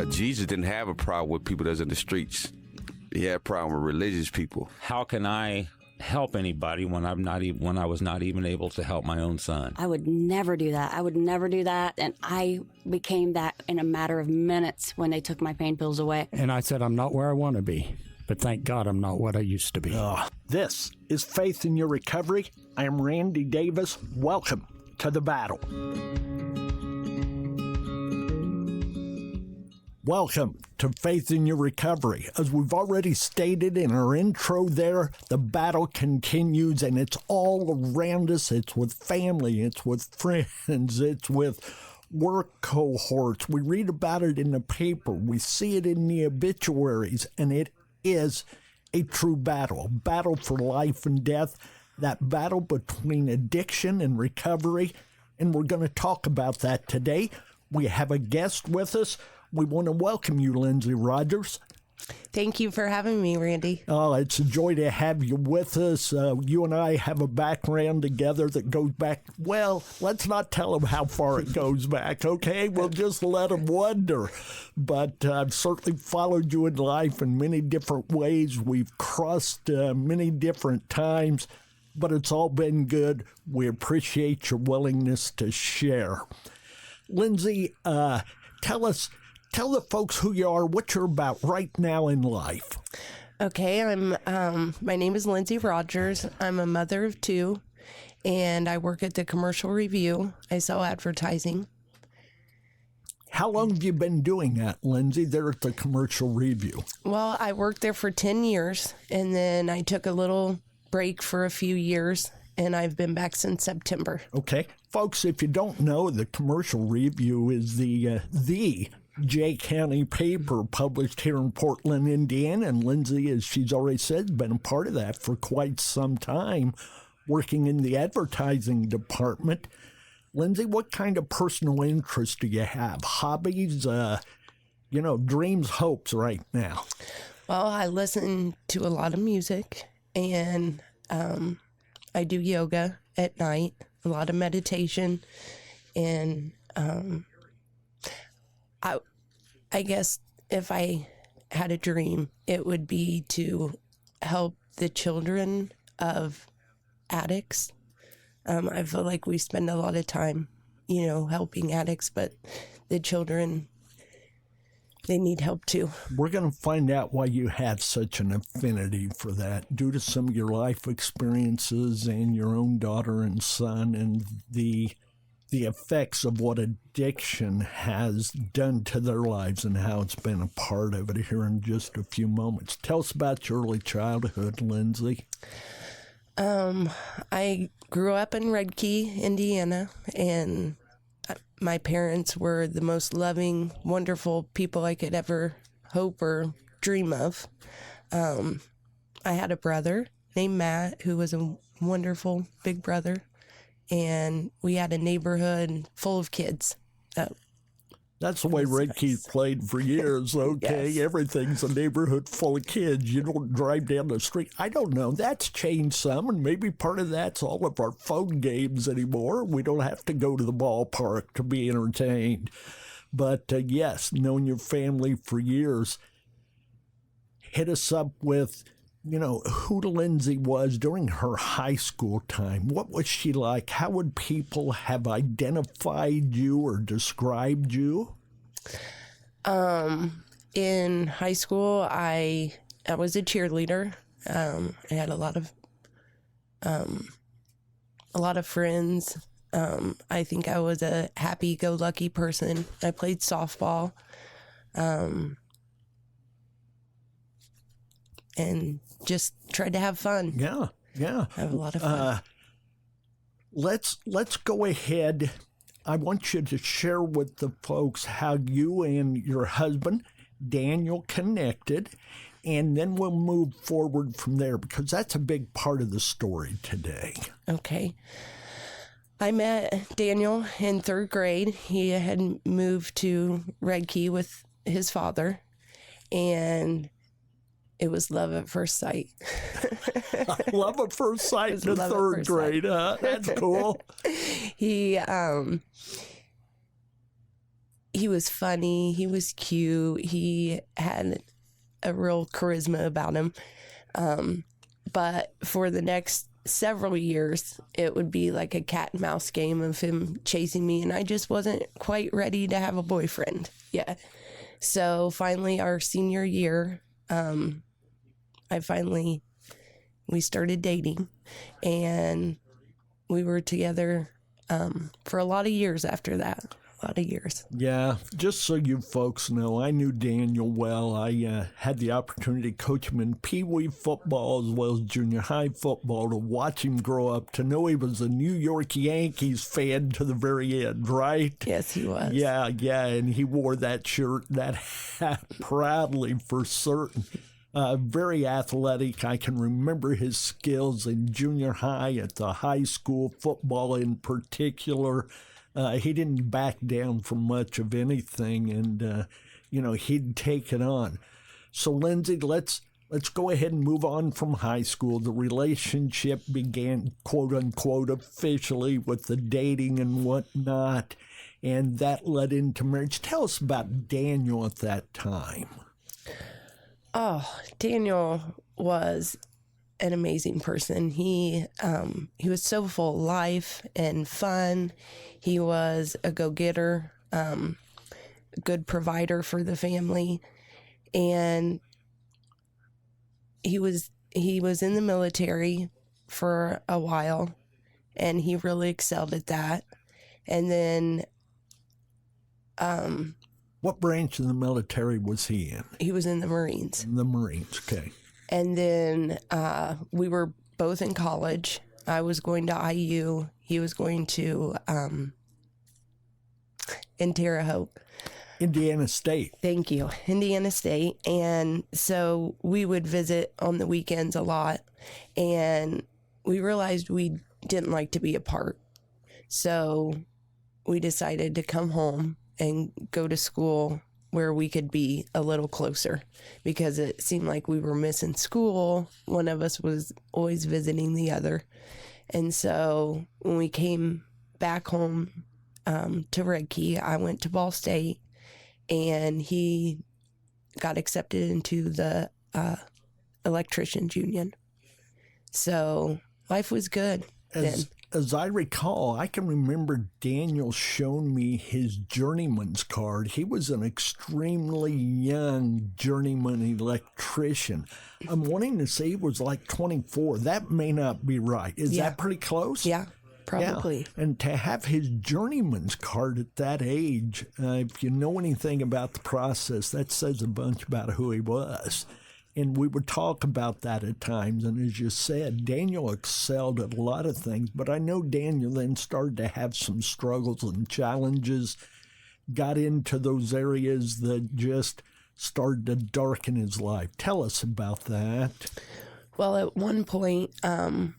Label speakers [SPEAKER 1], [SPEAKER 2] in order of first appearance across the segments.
[SPEAKER 1] Jesus didn't have a problem with people that's in the streets. He had a problem with religious people.
[SPEAKER 2] How can I help anybody when I was not even able to help my own son?
[SPEAKER 3] I would never do that. And I became that in a matter of minutes when they took my pain pills away.
[SPEAKER 4] And I said, I'm not where I want to be, but thank God I'm not what I used to be.
[SPEAKER 5] This is Faith in Your Recovery. I am Randy Davis. Welcome to the battle. Welcome to Faith in Your Recovery. As we've already stated in our intro there, the battle continues, and it's all around us. It's with family, it's with friends, it's with work cohorts. We read about it in the paper. We see it in the obituaries, and it is a true battle, a battle for life and death, that battle between addiction and recovery, and we're going to talk about that today. We have a guest with us. We want to welcome you, Lindsey Rogers.
[SPEAKER 6] Thank you for having me, Randy.
[SPEAKER 5] Oh, it's a joy to have you with us. You and I have a background together that goes back, well, let's not tell them how far it goes back, okay? We'll just let them wonder. But I've certainly followed you in life in many different ways. We've crossed many different times, but it's all been good. We appreciate your willingness to share. Lindsey, tell the folks who you are, what you're about right now in life.
[SPEAKER 6] Okay, my name is Lindsey Rogers. I'm a mother of two, and I work at the Commercial Review. I sell advertising.
[SPEAKER 5] How long have you been doing that, Lindsey, there at the Commercial Review?
[SPEAKER 6] Well, I worked there for 10 years, and then I took a little break for a few years, and I've been back since September.
[SPEAKER 5] Okay. Folks, if you don't know, the Commercial Review is the Jay County paper published here in Portland, Indiana, and Lindsey, as she's already said, has been a part of that for quite some time, working in the advertising department. Lindsey, what kind of personal interests do you have? Hobbies, dreams, hopes right now?
[SPEAKER 6] Well, I listen to a lot of music, and I do yoga at night, a lot of meditation, and I guess if I had a dream, it would be to help the children of addicts. I feel like we spend a lot of time, helping addicts, but the children, they need help too.
[SPEAKER 5] We're going to find out why you have such an affinity for that due to some of your life experiences and your own daughter and son and the effects of what addiction has done to their lives and how it's been a part of it here in just a few moments. Tell us about your early childhood, Lindsey.
[SPEAKER 6] I grew up in Red Key, Indiana, and my parents were the most loving, wonderful people I could ever hope or dream of. I had a brother named Matt, who was a wonderful big brother. And we had a neighborhood full of kids.
[SPEAKER 5] That's the way Red Key's played for years, okay?
[SPEAKER 6] Yes.
[SPEAKER 5] Everything's a neighborhood full of kids. You don't drive down the street. I don't know. That's changed some, and maybe part of that's all of our phone games anymore. We don't have to go to the ballpark to be entertained. But yes, knowing your family for years, hit us up with who Lindsey was during her high school time. What was she like? How would people have identified you or described you?
[SPEAKER 6] In high school, I was a cheerleader. I had a lot of friends. I think I was a happy-go-lucky person. I played softball. And just tried to have fun.
[SPEAKER 5] Yeah.
[SPEAKER 6] Have a lot of fun.
[SPEAKER 5] Let's go ahead. I want you to share with the folks how you and your husband, Daniel, connected, and then we'll move forward from there because that's a big part of the story today.
[SPEAKER 6] Okay. I met Daniel in third grade. He had moved to Red Key with his father, and it was love at first sight.
[SPEAKER 5] Love at first sight in the third grade, huh? That's cool.
[SPEAKER 6] He he was funny. He was cute. He had a real charisma about him. But for the next several years, it would be like a cat and mouse game of him chasing me, and I just wasn't quite ready to have a boyfriend yet. So finally, our senior year, we started dating, and we were together for a lot of years after that. A lot of years.
[SPEAKER 5] Yeah, just so you folks know, I knew Daniel well. I had the opportunity to coach him in Pee Wee football as well as junior high football, to watch him grow up, to know he was a New York Yankees fan to the very end, right?
[SPEAKER 6] Yes, he was.
[SPEAKER 5] Yeah, and he wore that shirt, that hat proudly for certain. Very athletic. I can remember his skills in junior high, at the high school football in particular. He didn't back down from much of anything, and he'd take it on. So, Lindsey, let's go ahead and move on from high school. The relationship began, quote unquote, officially with the dating and whatnot, and that led into marriage. Tell us about Daniel at that time.
[SPEAKER 6] Oh, Daniel was an amazing person. He was so full of life and fun. He was a go-getter, a good provider for the family, and he was in the military for a while, and he really excelled at that. And then
[SPEAKER 5] what branch of the military was he in?
[SPEAKER 6] He was in the Marines.
[SPEAKER 5] In the Marines, okay.
[SPEAKER 6] And then we were both in college. I was going to IU. He was going to in Terre Haute.
[SPEAKER 5] Indiana State.
[SPEAKER 6] Thank you. Indiana State. And so we would visit on the weekends a lot. And we realized we didn't like to be apart. So we decided to come home and go to school where we could be a little closer, because it seemed like we were missing school. One of us was always visiting the other. And so when we came back home to Red Key, I went to Ball State, and he got accepted into the electricians union. So life was good then.
[SPEAKER 5] As I recall, I can remember Daniel showing me his journeyman's card. He was an extremely young journeyman electrician. I'm wanting to say he was like 24. That may not be right. Is that pretty close?
[SPEAKER 6] Yeah, probably.
[SPEAKER 5] Yeah. And to have his journeyman's card at that age, if you know anything about the process, that says a bunch about who he was. And we would talk about that at times. And as you said, Daniel excelled at a lot of things. But I know Daniel then started to have some struggles and challenges, got into those areas that just started to darken his life. Tell us about that.
[SPEAKER 6] Well, at one point,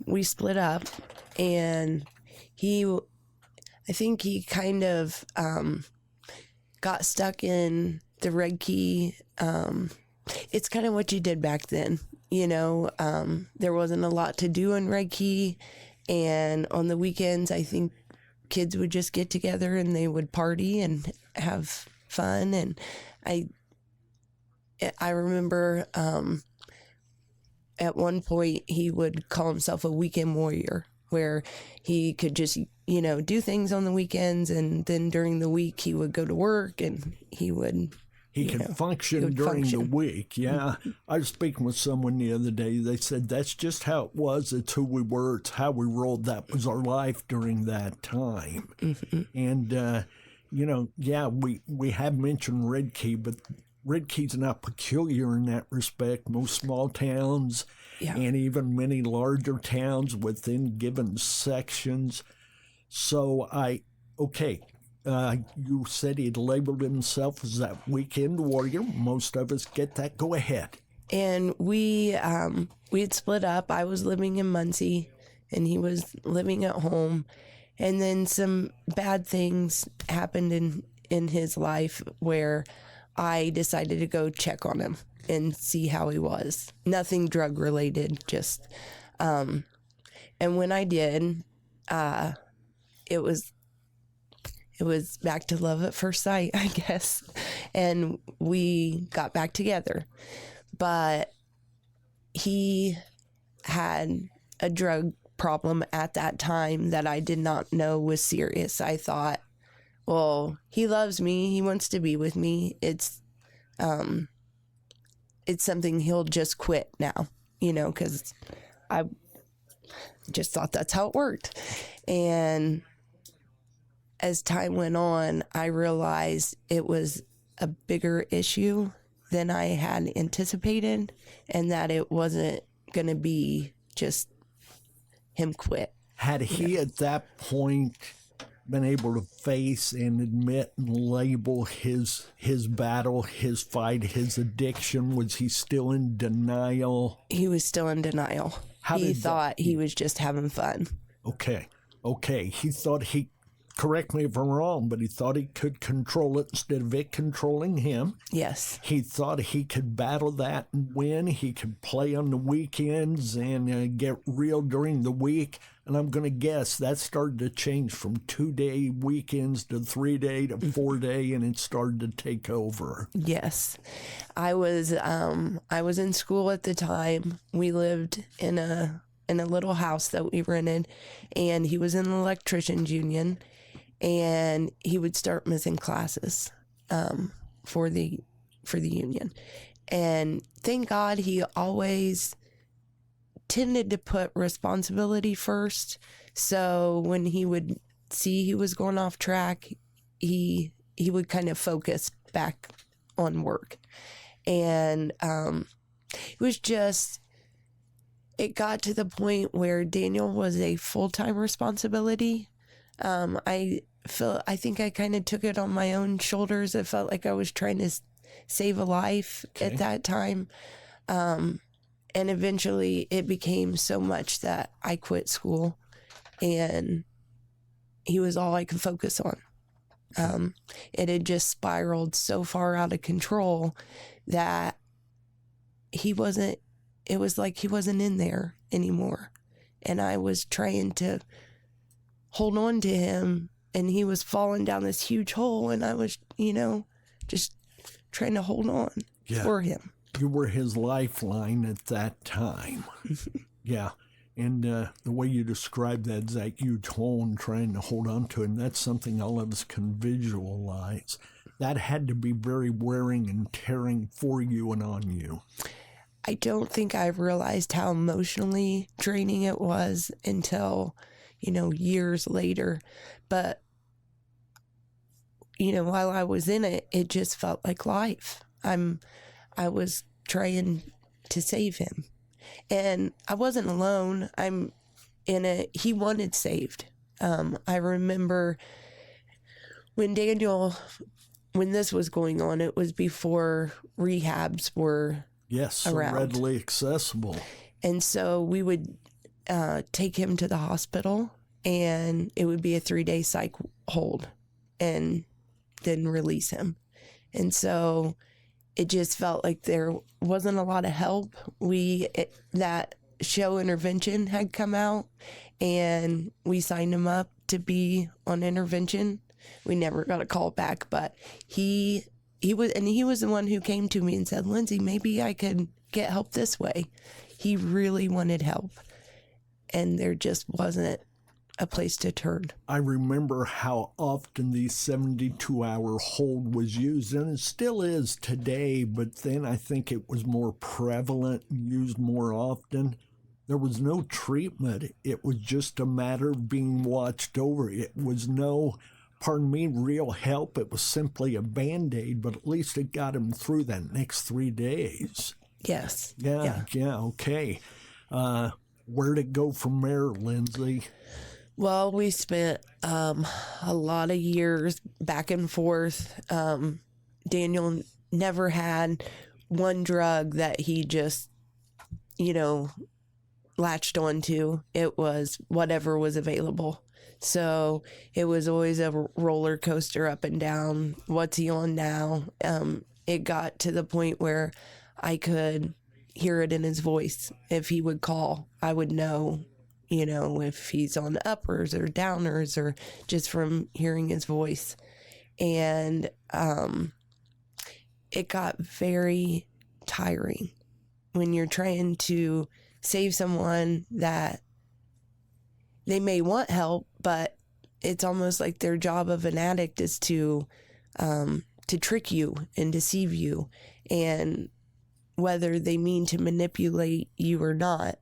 [SPEAKER 6] we split up, and I think he kind of got stuck in the Red Key. It's kind of what you did back then, there wasn't a lot to do in Red Key, and on the weekends, I think kids would just get together and they would party and have fun. And I remember at one point he would call himself a weekend warrior, where he could just, do things on the weekends, and then during the week he would go to work, and he would...
[SPEAKER 5] He can function during the week. Yeah. I was speaking with someone the other day. They said that's just how it was. It's who we were. It's how we rolled. That was our life during that time. Mm-hmm. And, we have mentioned Red Key, but Red Key's not peculiar in that respect. Most small towns and even many larger towns within given sections. So you said he'd labeled himself as that weekend warrior. Most of us get that. Go ahead.
[SPEAKER 6] And we had split up. I was living in Muncie, and he was living at home. And then some bad things happened in his life, where I decided to go check on him and see how he was. Nothing drug related, just. And when I did, it it was back to love at first sight, I guess. And we got back together. But he had a drug problem at that time that I did not know was serious. I thought, well, he loves me. He wants to be with me. It's something he'll just quit now, because I just thought that's how it worked. And as time went on, I realized it was a bigger issue than I had anticipated, and that it wasn't going to be just him quit.
[SPEAKER 5] Had he at that point been able to face and admit and label his battle, his fight, his addiction? Was he still in denial?
[SPEAKER 6] He was still in denial. He thought he was just having fun.
[SPEAKER 5] Okay. He thought correct me if I'm wrong, but he thought he could control it instead of it controlling him.
[SPEAKER 6] Yes.
[SPEAKER 5] He thought he could battle that and win. He could play on the weekends and get real during the week. And I'm going to guess that started to change from 2-day weekends to 3-day to 4-day, and it started to take over.
[SPEAKER 6] Yes. I was in school at the time. We lived in a little house that we rented, and he was in the electrician's union, and he would start missing classes for the union. And thank God he always tended to put responsibility first. So when he would see he was going off track, he would kind of focus back on work. And it got to the point where Daniel was a full-time responsibility. I think I kind of took it on my own shoulders. It felt like I was trying to save a life at that time. And eventually it became so much that I quit school, and he was all I could focus on. It had just spiraled so far out of control that it was like he wasn't in there anymore. And I was trying to hold on to him, and he was falling down this huge hole, and I was, just trying to hold on for him.
[SPEAKER 5] You were his lifeline at that time. Yeah. And the way you describe that, that huge hole and trying to hold on to it, and that's something all of us can visualize. That had to be very wearing and tearing for you and on you.
[SPEAKER 6] I don't think I realized how emotionally draining it was until, years later. But, while I was in it, it just felt like life. I was trying to save him. And I wasn't alone. I'm in it. He wanted saved. I remember when this was going on, it was before rehabs were
[SPEAKER 5] so
[SPEAKER 6] around.
[SPEAKER 5] Readily accessible.
[SPEAKER 6] And so we would take him to the hospital, and it would be a 3-day psych hold and then release him. And so it just felt like there wasn't a lot of help. That show Intervention had come out, and we signed him up to be on intervention. We never got a call back, but he was the one who came to me and said, "Lindsey, maybe I could get help this way." He really wanted help, and there just wasn't a place to turn.
[SPEAKER 5] I remember how often the 72-hour hold was used, and it still is today, but then I think it was more prevalent and used more often. There was no treatment. It was just a matter of being watched over. It was no, real help. It was simply a Band-Aid, but at least it got him through that next 3 days.
[SPEAKER 6] Yes.
[SPEAKER 5] Yeah, okay. Where'd it go from there, Lindsey?
[SPEAKER 6] Well, we spent a lot of years back and forth. Daniel never had one drug that he just, latched onto. It was whatever was available. So it was always a roller coaster up and down. What's he on now? It got to the point where I could hear it in his voice. If he would call, I would know you know, if he's on uppers or downers or just from hearing his voice. And it got very tiring when you're trying to save someone that they may want help, but it's almost like their job of an addict is to trick you and deceive you. And whether they mean to manipulate you or not,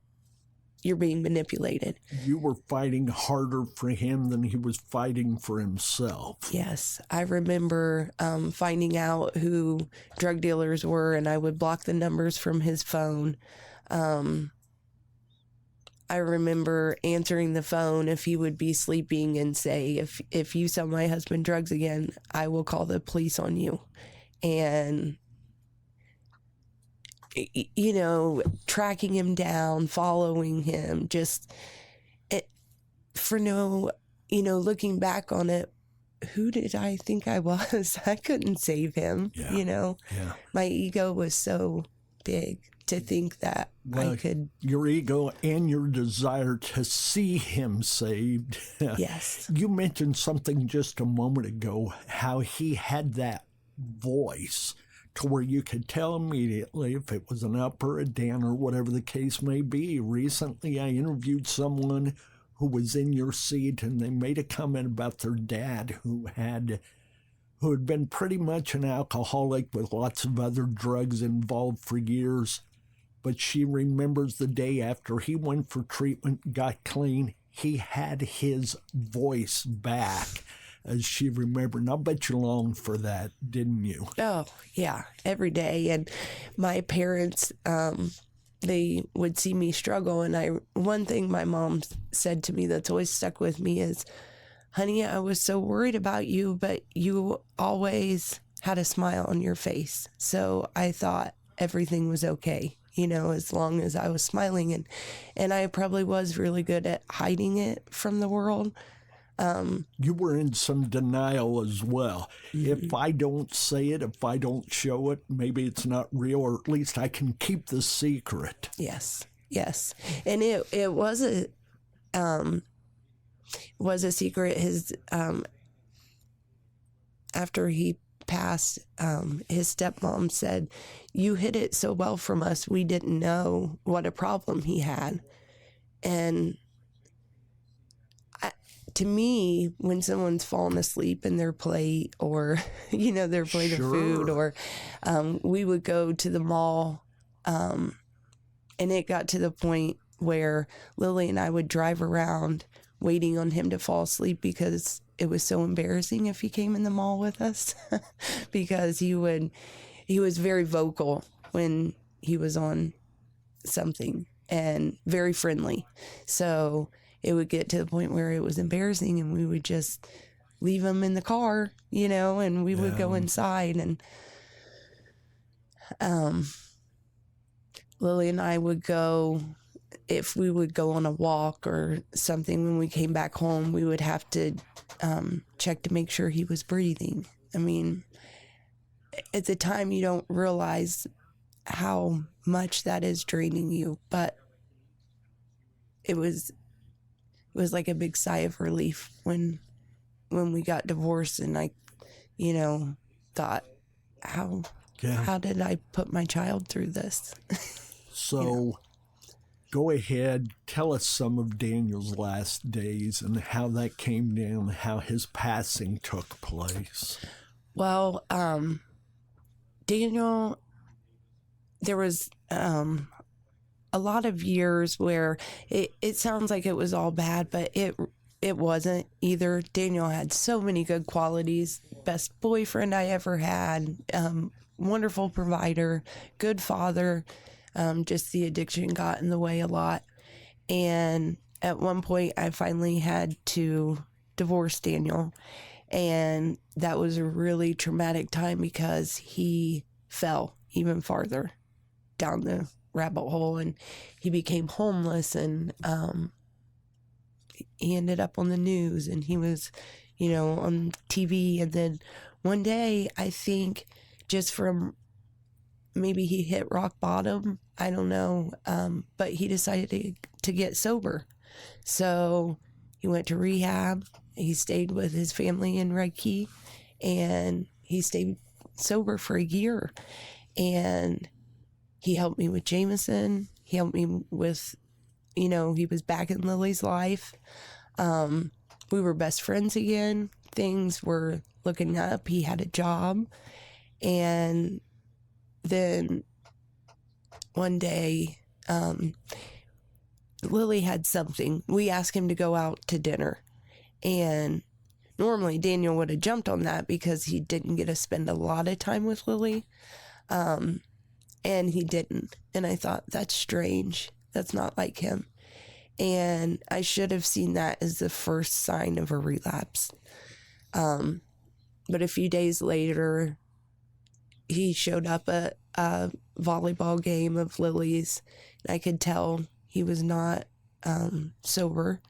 [SPEAKER 6] you're being manipulated.
[SPEAKER 5] You were fighting harder for him than he was fighting for himself.
[SPEAKER 6] Yes. I remember finding out who drug dealers were, and I would block the numbers from his phone. I remember answering the phone if he would be sleeping and say, if you sell my husband drugs again, I will call the police on you. And, you know, tracking him down, following him, just for no, you know, looking back on it, who did I think I was? I couldn't save him, you know?
[SPEAKER 5] Yeah.
[SPEAKER 6] My ego was so big to think that I could.
[SPEAKER 5] Your ego and your desire to see him saved.
[SPEAKER 6] Yes.
[SPEAKER 5] You mentioned something just a moment ago, how he had that voice to where you could tell immediately if it was an up or a down or whatever the case may be. Recently, I interviewed someone who was in your seat, and they made a comment about their dad who had been pretty much an alcoholic with lots of other drugs involved for years. But she remembers the day after he went for treatment, got clean, he had his voice back, as she remembered. And I'll bet you longed for that, didn't you?
[SPEAKER 6] Oh, yeah, every day. And my parents, they would see me struggle. And one thing my mom said to me that's always stuck with me is, honey, I was so worried about you, but you always had a smile on your face. So I thought everything was okay, you know, as long as I was smiling. And I probably was really good at hiding it from the world.
[SPEAKER 5] You were in some denial as well. If I don't say it, if I don't show it, maybe it's not real, or at least I can keep the secret.
[SPEAKER 6] Yes, yes. And it was a secret. His after he passed, his stepmom said, "You hid it so well from us, we didn't know what a problem he had." And to me, when someone's fallen asleep in their plate, or, you know, their plate of food, or we would go to the mall, and it got to the point where Lilly and I would drive around waiting on him to fall asleep because it was so embarrassing if he came in the mall with us because he was very vocal when he was on something and very friendly. So it would get to the point where it was embarrassing, and we would just leave him in the car, you know, and we would go inside, and Lilly and I would go, if we would go on a walk or something, when we came back home, we would have to check to make sure he was breathing. I mean, at the time you don't realize how much that is draining you, but it was like a big sigh of relief when we got divorced, and I, you know, thought, how did I put my child through this?
[SPEAKER 5] So,
[SPEAKER 6] you know?
[SPEAKER 5] Go ahead, tell us some of Daniel's last days and how that came down, how his passing took place.
[SPEAKER 6] Well, Daniel, there was a lot of years where it sounds like it was all bad, but it wasn't either. Daniel had so many good qualities. Best boyfriend I ever had, wonderful provider, good father. Just the addiction got in the way a lot. And at one point I finally had to divorce Daniel. And that was a really traumatic time because he fell even farther down the rabbit hole, and he became homeless, and he ended up on the news, and he was, you know, on TV. And then one day, I think just from maybe he hit rock bottom, I don't know, but he decided to get sober. So he went to rehab. He stayed with his family in Red Key, and he stayed sober for a year. And he helped me with Jamison. He helped me with, he was back in Lily's life. We were best friends again. Things were looking up. He had a job. And then one day, Lilly had something. We asked him to go out to dinner. And normally Daniel would have jumped on that because he didn't get to spend a lot of time with Lilly. And he didn't. And I thought, that's strange. That's not like him. And I should have seen that as the first sign of a relapse. But a few days later, he showed up at a volleyball game of Lily's. And I could tell he was not sober.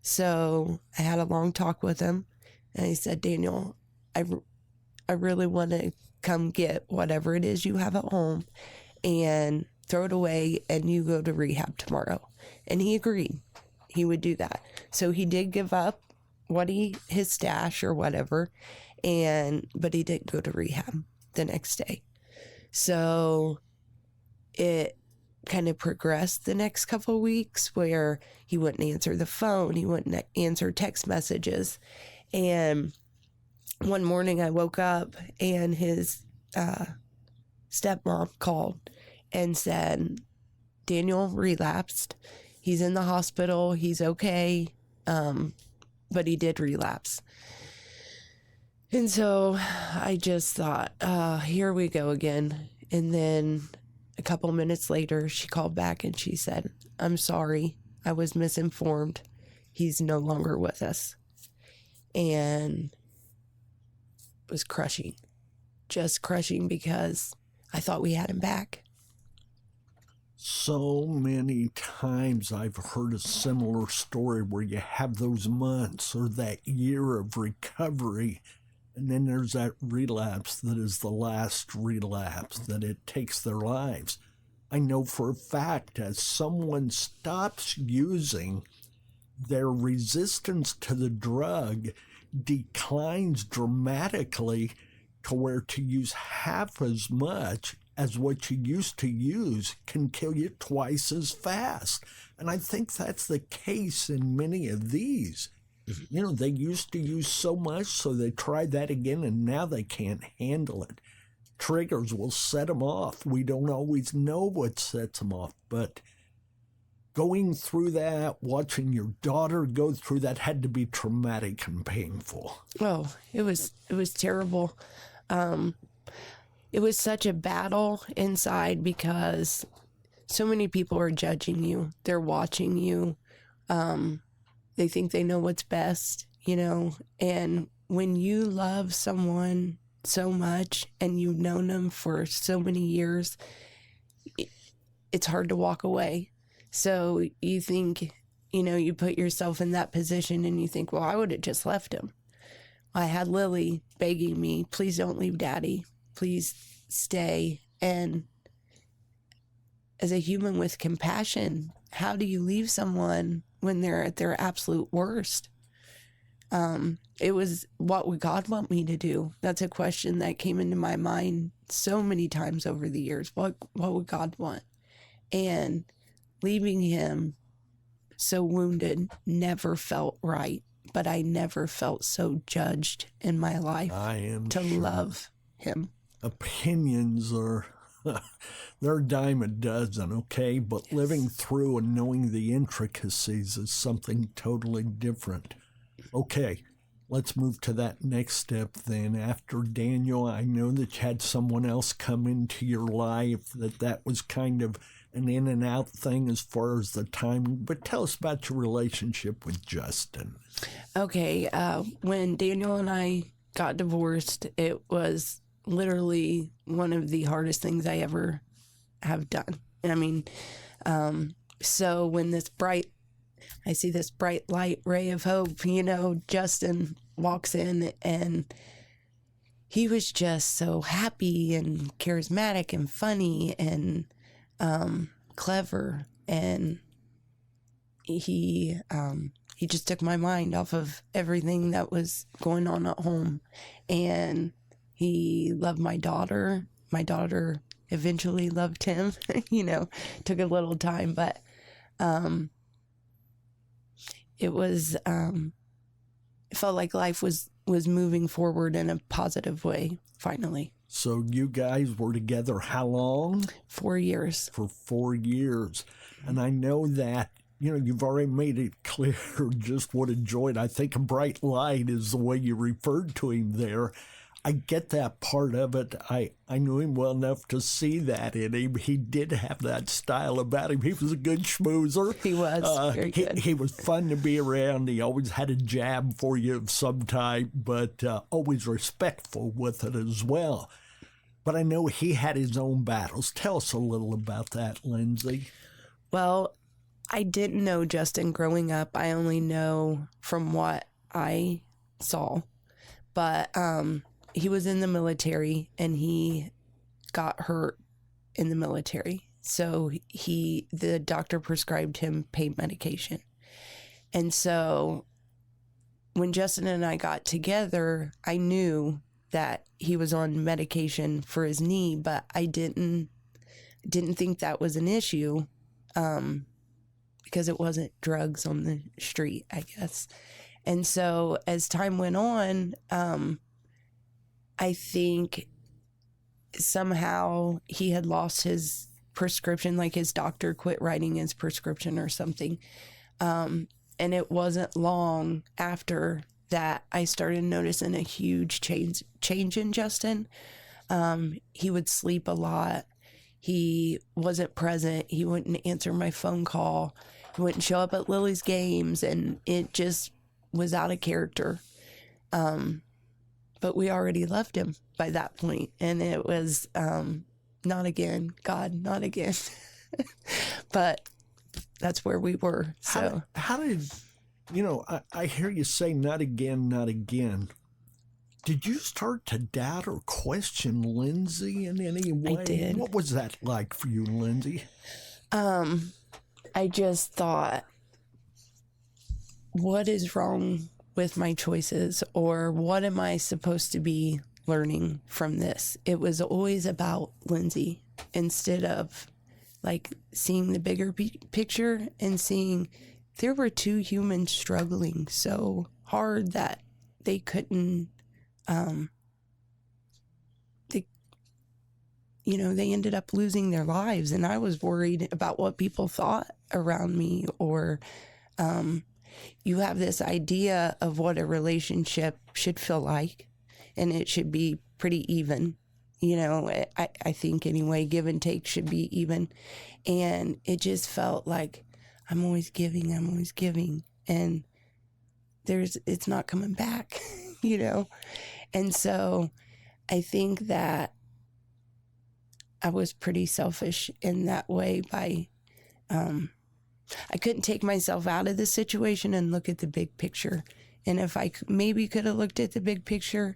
[SPEAKER 6] So I had a long talk with him. And I said, Daniel, I really want to come get whatever it is you have at home and throw it away, and you go to rehab tomorrow. And he agreed he would do that. So he did give up his stash or whatever, but he didn't go to rehab the next day. So it kind of progressed the next couple of weeks where he wouldn't answer the phone. He wouldn't answer text messages. And one morning I woke up and his stepmom called and said, Daniel relapsed. He's in the hospital. He's okay. But he did relapse. And so I just thought, here we go again. And then a couple minutes later, she called back and she said, I'm sorry. I was misinformed. He's no longer with us. And it was crushing. Just crushing because I thought we had him back.
[SPEAKER 5] So many times I've heard a similar story where you have those months or that year of recovery, and then there's that relapse that is the last relapse, that it takes their lives. I know for a fact as someone stops using, their resistance to the drug declines dramatically to where to use half as much as what you used to use can kill you twice as fast. And I think that's the case in many of these. They used to use so much, so they tried that again, and now they can't handle it. Triggers will set them off. We don't always know what sets them off, but going through that, watching your daughter go through that had to be traumatic and painful.
[SPEAKER 6] Oh, it was terrible. It was such a battle inside because so many people are judging you. They're watching you. They think they know what's best, and when you love someone so much and you've known them for so many years, it's hard to walk away. So you think, you put yourself in that position and you think, well, I would have just left him. I had Lilly begging me, please don't leave Daddy. Please stay. And as a human with compassion, how do you leave someone when they're at their absolute worst? It was, what would God want me to do? That's a question that came into my mind so many times over the years. What would God want? And leaving him so wounded never felt right, but I never felt so judged in my life love him.
[SPEAKER 5] Opinions are, they're a dime a dozen, okay? But yes, living through and knowing the intricacies is something totally different. Okay, let's move to that next step then. After Daniel, I know that you had someone else come into your life, that was kind of an in and out thing as far as the timing, but tell us about your relationship with Justin.
[SPEAKER 6] Okay, when Daniel and I got divorced, it was literally one of the hardest things I ever have done. I mean, so when I see this bright light ray of hope, Justin walks in and he was just so happy and charismatic and funny and clever. And he just took my mind off of everything that was going on at home. And he loved my daughter. My daughter eventually loved him. Took a little time, but it was, it felt like life was moving forward in a positive way, finally.
[SPEAKER 5] So you guys were together how long?
[SPEAKER 6] 4 years.
[SPEAKER 5] For 4 years. And I know that, you've already made it clear just what a joy. And I think a bright light is the way you referred to him there. I get that part of it. I knew him well enough to see that in him. He did have that style about him. He was a good schmoozer.
[SPEAKER 6] He was very good.
[SPEAKER 5] He was fun to be around. He always had a jab for you of some type, but always respectful with it as well. But I know he had his own battles. Tell us a little about that, Lindsey.
[SPEAKER 6] Well, I didn't know Justin growing up. I only know from what I saw. But he was in the military and he got hurt in the military. So the doctor prescribed him pain medication. And so when Justin and I got together, I knew that he was on medication for his knee, but I didn't think that was an issue because it wasn't drugs on the street, I guess. And so as time went on, I think somehow he had lost his prescription, like his doctor quit writing his prescription or something. And it wasn't long after that I started noticing a huge change in Justin. He would sleep a lot. He wasn't present. He wouldn't answer my phone call. He wouldn't show up at Lilly's games, and it just was out of character. But we already loved him by that point, and it was not again, God, not again. But that's where we were. So
[SPEAKER 5] how did I hear you say not again, not again. Did you start to doubt or question Lindsey in any way?
[SPEAKER 6] I did.
[SPEAKER 5] What was that like for you, Lindsey?
[SPEAKER 6] I just thought, what is wrong with my choices, or what am I supposed to be learning from this? It was always about Lindsey instead of like seeing the bigger picture and seeing there were two humans struggling so hard that they couldn't, they ended up losing their lives. And I was worried about what people thought around me, or, you have this idea of what a relationship should feel like, and it should be pretty even. I think anyway, give and take should be even. And it just felt like I'm always giving, and it's not coming back, And so I think that I was pretty selfish in that way by, I couldn't take myself out of the situation and look at the big picture. And if I maybe could have looked at the big picture,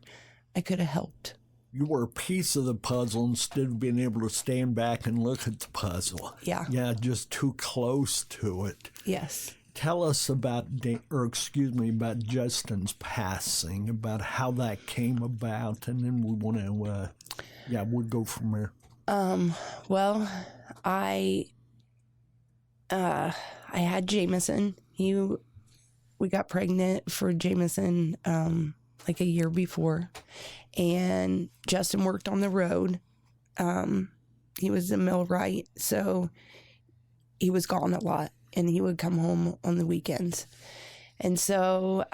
[SPEAKER 6] I could have helped.
[SPEAKER 5] You were a piece of the puzzle instead of being able to stand back and look at the puzzle.
[SPEAKER 6] Yeah.
[SPEAKER 5] Yeah, just too close to it.
[SPEAKER 6] Yes.
[SPEAKER 5] Tell us about Justin's passing, about how that came about, and then we want to, we'll go from there.
[SPEAKER 6] Well, I had Jamison. We got pregnant for Jamison like a year before, and Justin worked on the road. He was a millwright, so he was gone a lot, and he would come home on the weekends. And so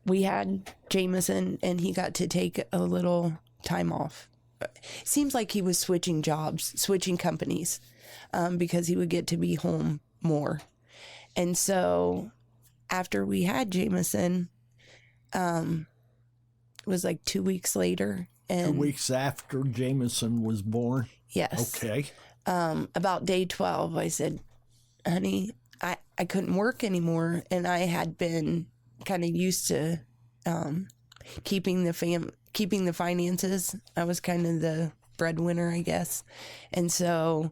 [SPEAKER 6] we had Jamison, and he got to take a little time off. Seems like he was switching jobs, switching companies, because he would get to be home more. And so after we had Jamison, it was like 2 weeks later. And
[SPEAKER 5] 2 weeks after Jamison was born?
[SPEAKER 6] Yes.
[SPEAKER 5] Okay.
[SPEAKER 6] About day 12, I said, honey, I couldn't work anymore. And I had been kind of used to keeping the finances. I was kind of the breadwinner, I guess. And so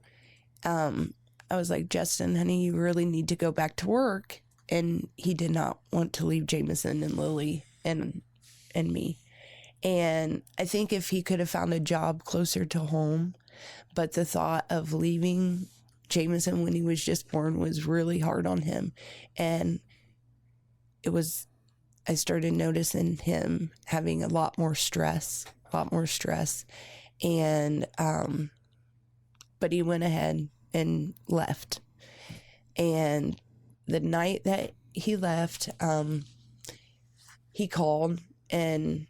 [SPEAKER 6] I was like, Justin, honey, you really need to go back to work. And he did not want to leave Jamison and Lilly and me. And I think if he could have found a job closer to home, but the thought of leaving Jamison when he was just born was really hard on him. And I started noticing him having a lot more stress. And, but he went ahead and left. And the night that he left, he called and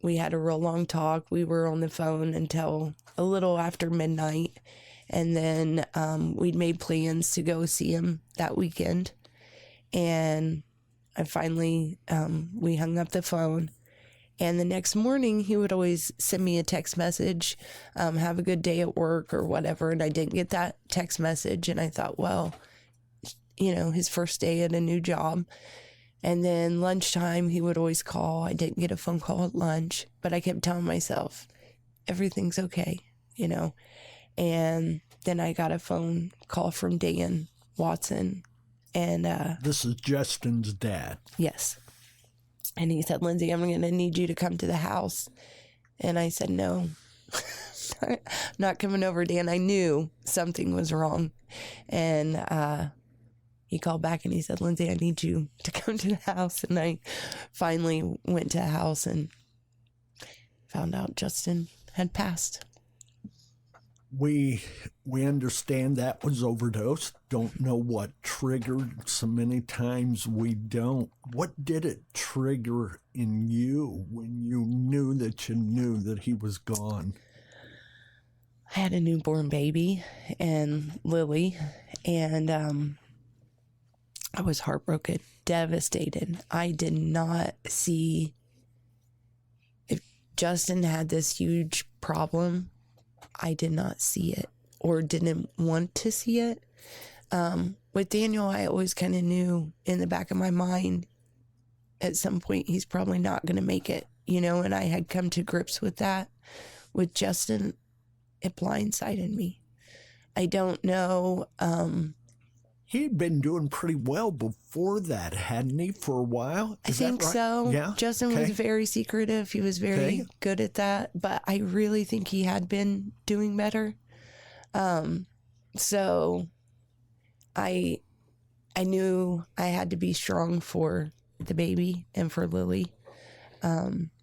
[SPEAKER 6] we had a real long talk. We were on the phone until a little after midnight. And then we'd made plans to go see him that weekend. And I finally, we hung up the phone. And the next morning, he would always send me a text message, have a good day at work or whatever. And I didn't get that text message. And I thought, well, his first day at a new job. And then lunchtime, he would always call. I didn't get a phone call at lunch, but I kept telling myself, everything's okay, And then I got a phone call from Dan Watson. And
[SPEAKER 5] this is Justin's dad.
[SPEAKER 6] Yes. And he said, Lindsey, I'm going to need you to come to the house. And I said, no, not coming over, Dan. I knew something was wrong. And he called back and he said, Lindsey, I need you to come to the house. And I finally went to the house and found out Justin had passed.
[SPEAKER 5] We understand that was overdose. Don't know what triggered. So many times we don't. What did it trigger in you when you knew that he was gone?
[SPEAKER 6] I had a newborn baby and Lilly, and I was heartbroken, devastated. I did not see if Justin had this huge problem. I did not see it or didn't want to see it. With Daniel, I always kind of knew in the back of my mind at some point he's probably not going to make it, and I had come to grips with that. With Justin, it blindsided me. I don't know.
[SPEAKER 5] He'd been doing pretty well before that, hadn't he, for a while?
[SPEAKER 6] I think right? So.
[SPEAKER 5] Yeah.
[SPEAKER 6] Justin was very secretive. He was very good at that. But I really think he had been doing better. So I knew I had to be strong for the baby and for Lilly.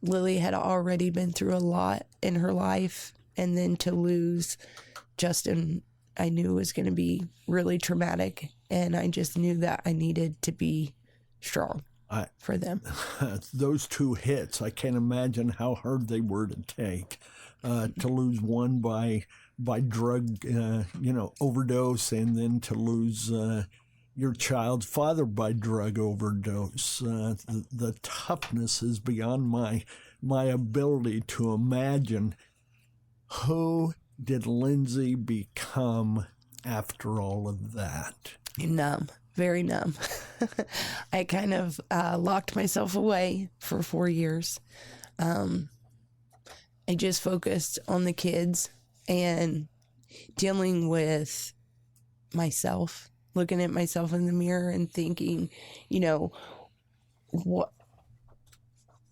[SPEAKER 6] Lilly had already been through a lot in her life. And then to lose Justin, I knew was going to be really traumatic. And I just knew that I needed to be strong for them.
[SPEAKER 5] Those two hits, I can't imagine how hard they were to take. To lose one by drug, overdose, and then to lose your child's father by drug overdose. The toughness is beyond my ability to imagine. Who did Lindsey become after all of that?
[SPEAKER 6] Numb, very numb. I kind of locked myself away for 4 years. I just focused on the kids and dealing with myself, looking at myself in the mirror and thinking,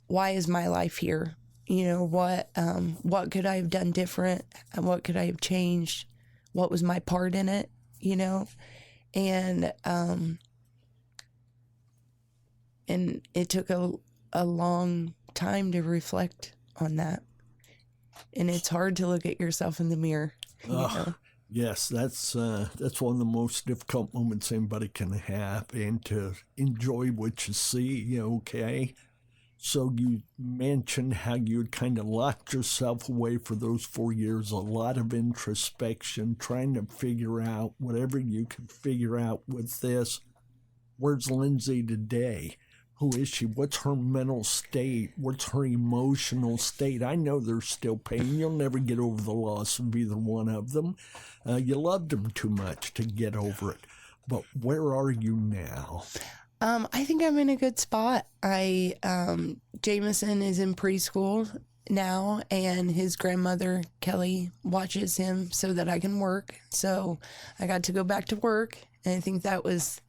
[SPEAKER 6] why is my life here? What could I have done different? What could I have changed? What was my part in it? And it took a long time to reflect on that. And it's hard to look at yourself in the mirror.
[SPEAKER 5] Yes, that's one of the most difficult moments anybody can have, and to enjoy what you see, okay? So you mentioned how you'd kind of locked yourself away for those 4 years, a lot of introspection, trying to figure out whatever you could figure out with this. Where's Lindsey today? Who is she? What's her mental state? What's her emotional state? I know there's still pain. You'll never get over the loss of either one of them. You loved them too much to get over it. But where are you now?
[SPEAKER 6] I think I'm in a good spot. Jamison is in preschool now, and his grandmother, Kelly, watches him so that I can work. So I got to go back to work, and I think that was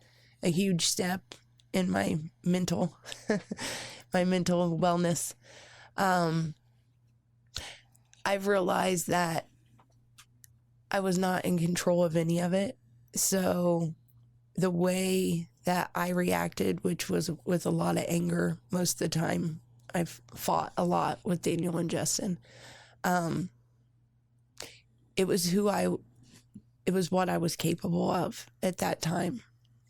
[SPEAKER 6] a huge step in my mental, my mental wellness. I've realized that I was not in control of any of it. So the way that I reacted, which was with a lot of anger most of the time, I've fought a lot with Daniel and Justin. It was what I was capable of at that time.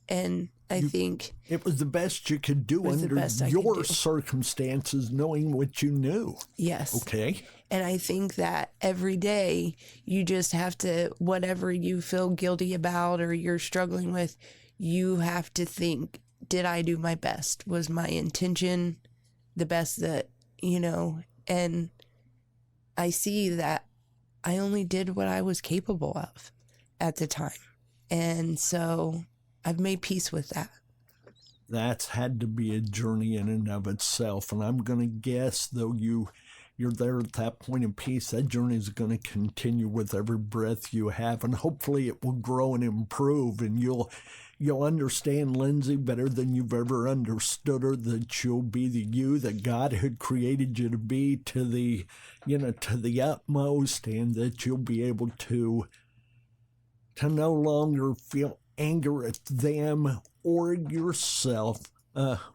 [SPEAKER 6] And I think
[SPEAKER 5] it was the best you could do under your circumstances, knowing what you knew.
[SPEAKER 6] Yes.
[SPEAKER 5] Okay.
[SPEAKER 6] And I think that every day you just have to, whatever you feel guilty about or you're struggling with, you have to think, did I do my best? Was my intention the best that, and I see that I only did what I was capable of at the time. And so I've made peace with that.
[SPEAKER 5] That's had to be a journey in and of itself. And I'm going to guess, though you're there at that point of peace, that journey is going to continue with every breath you have. And hopefully it will grow and improve. And you'll understand Lindsey better than you've ever understood her, that you'll be the you that God had created you to be to the utmost, and that you'll be able to no longer feel anger at them or yourself.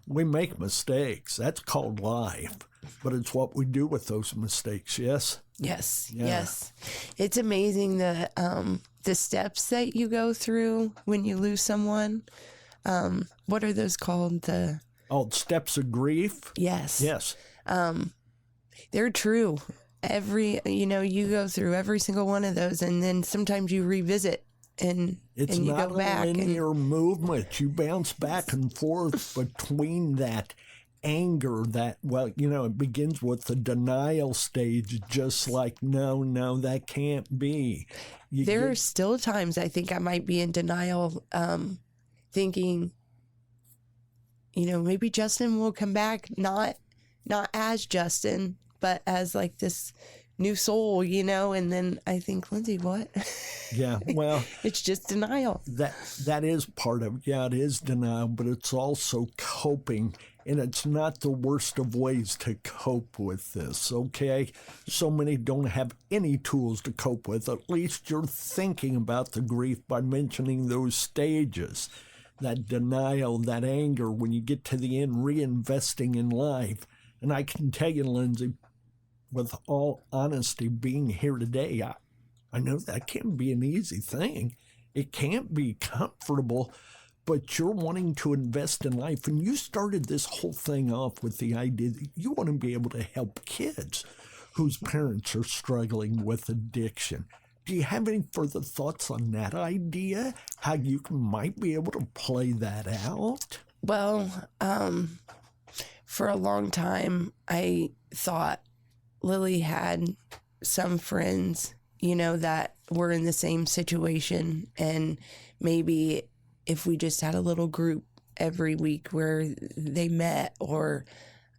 [SPEAKER 5] We make mistakes. That's called life. But it's what we do with those mistakes, yes?
[SPEAKER 6] Yes,
[SPEAKER 5] Yeah.
[SPEAKER 6] yes. It's amazing the steps that you go through when you lose someone. What are those called?
[SPEAKER 5] Steps of grief?
[SPEAKER 6] Yes.
[SPEAKER 5] Yes.
[SPEAKER 6] They're true. You go through every single one of those, and then sometimes you revisit and
[SPEAKER 5] it's
[SPEAKER 6] you
[SPEAKER 5] not
[SPEAKER 6] go back.
[SPEAKER 5] a linear movement. You bounce back and forth between that anger it begins with the denial stage, just like, no, that can't be.
[SPEAKER 6] There are still times I think I might be in denial, thinking, maybe Justin will come back, not as Justin, but as like this new soul, and then I think, Lindsey, what?
[SPEAKER 5] Yeah, well,
[SPEAKER 6] it's just denial.
[SPEAKER 5] That is part of it. Yeah, it is denial, but it's also coping, and it's not the worst of ways to cope with this, okay? So many don't have any tools to cope with. At least you're thinking about the grief by mentioning those stages. That denial, that anger, when you get to the end, reinvesting in life. And I can tell you, Lindsey, with all honesty, being here today, I know that can't be an easy thing. It can't be comfortable, but you're wanting to invest in life. And you started this whole thing off with the idea that you want to be able to help kids whose parents are struggling with addiction. Do you have any further thoughts on that idea? How you might be able to play that out?
[SPEAKER 6] Well, for a long time, I thought Lilly had some friends, that were in the same situation. And maybe if we just had a little group every week where they met, or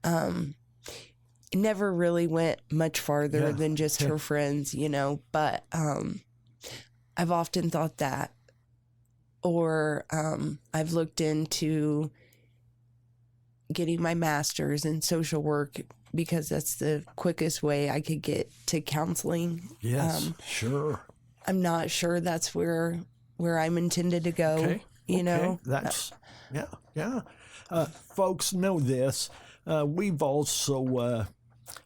[SPEAKER 6] it never really went much farther than just her friends, But I've often thought that. Or I've looked into getting my master's in social work, because that's the quickest way I could get to counseling.
[SPEAKER 5] Yes, sure.
[SPEAKER 6] I'm not sure that's where I'm intended to go.
[SPEAKER 5] Okay. That's, yeah. Folks know this. We've also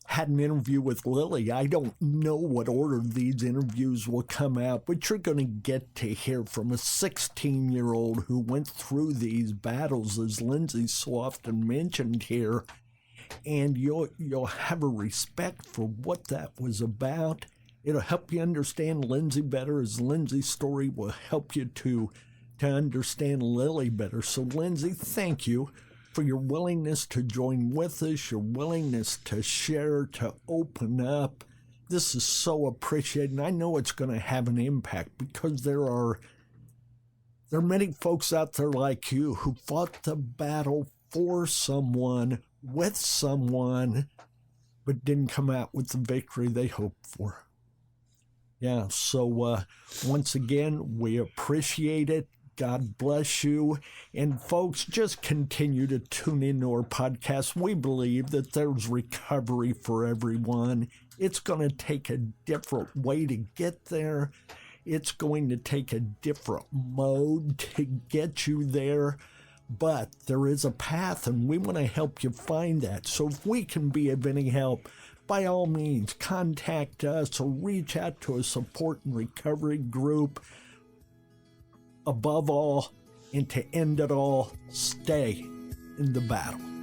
[SPEAKER 5] had an interview with Lilly. I don't know what order these interviews will come out, but you're going to get to hear from a 16-year-old who went through these battles, as Lindsey so often mentioned here, and you'll have a respect for what that was about. It'll help you understand Lindsey better, as Lindsey's story will help you to understand Lilly better. So, Lindsey, thank you for your willingness to join with us, your willingness to share, to open up. This is so appreciated, and I know it's going to have an impact, because there are many folks out there like you who fought the battle for someone, with someone, but didn't come out with the victory they hoped for. Yeah, so once again, we appreciate it. God bless you. And folks, just continue to tune into our podcast. We believe that there's recovery for everyone. It's going to take a different way to get there. It's going to take a different mode to get you there. But there is a path, and we want to help you find that. So if we can be of any help, by all means, contact us or reach out to a support and recovery group. Above all, and to end it all, stay in the battle.